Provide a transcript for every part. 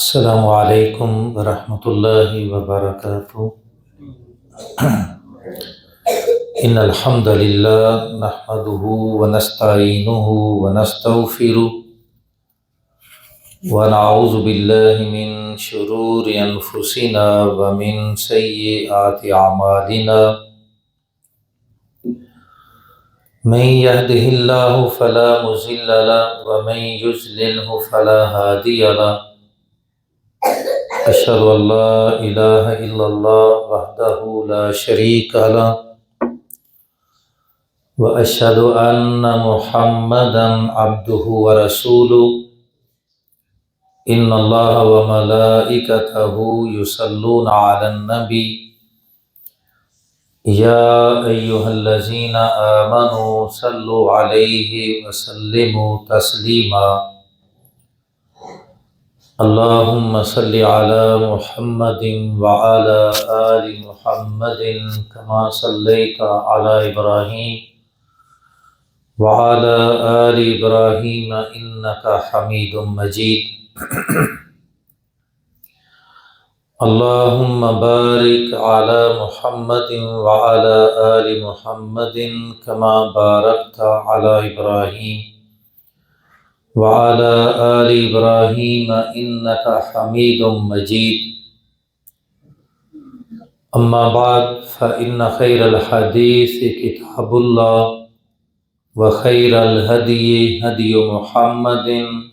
السلام علیکم ورحمۃ اللہ وبرکاتہ۔ ان الحمد للہ نحمده ونستعینه ونستغفره ونعوذ باللہ من شرور انفسنا ومن سیئات اعمالنا من يهده اللہ فلا مضل له ومن يضلل فلا هادی له، اشہد ان لا الہ الا اللہ وحدہ لا شریک له واشہد ان محمدا عبدہ ورسولہ، ان اللہ وملائکتہ یصلون علی النبی یا ایہا الذین آمنوا صلوا علیہ وسلموا تسلیما، اللہم صل علی محمد وعلی آل محمد کما صلیت علی ابراہیم وعلی آل ابراہیم انک حمید مجید، اللہم بارک علی محمد وعلی آل محمد کما بارکت علی ابراہیم وعلی آل ابراہیم انک حمید مجید، اما بعد فإن خیر الحدیث کتاب اللہ وخیر الہدی ہدی محمد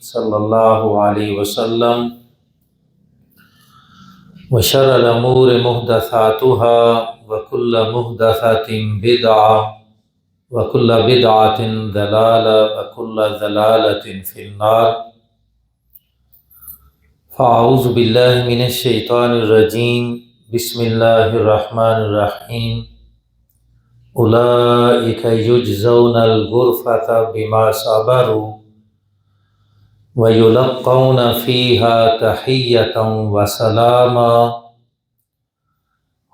صلی اللہ علیہ وسلم وشر الامور محدثاتها وکل محدثۃ بدعہ وکل بدعۃ ضلالہ وکل ضلالۃ فی النار، فاعوذ باللہ من الشیطان الرجیم، بسم اللہ الرحمن الرحیم، اولئک یجزون الغرفۃ بما صبروا ویلقون فیہا تحیۃ وسلاما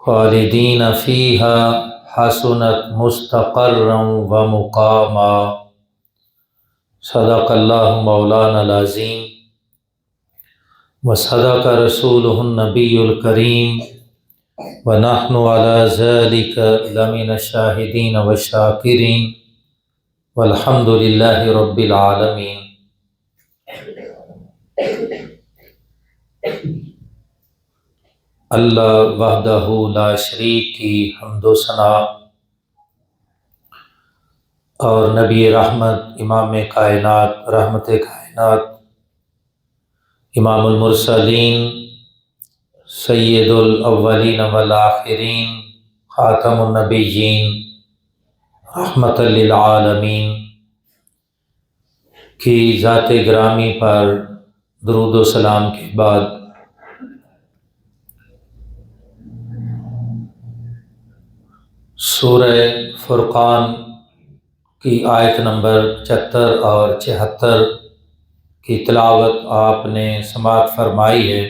خالدین فیہا حسنت مستقرا ومقاما، صدق اللہ مولانا العظیم وصدق رسولہ النبی الکریم ونحن علی ذلک لمن الشاہدین والشاکرین والحمد للہ رب العالمین۔ اللہ وحدہ لا شریک کی حمد و ثنا اور نبی رحمت، امام کائنات، رحمت کائنات، امام المرسلین، سید الاولین والآخرین، خاتم النبیین، رحمت للعالمین کی ذات گرامی پر درود و سلام کے بعد سورہ فرقان کی آیت نمبر 75 اور 76 کی تلاوت آپ نے سماعت فرمائی ہے۔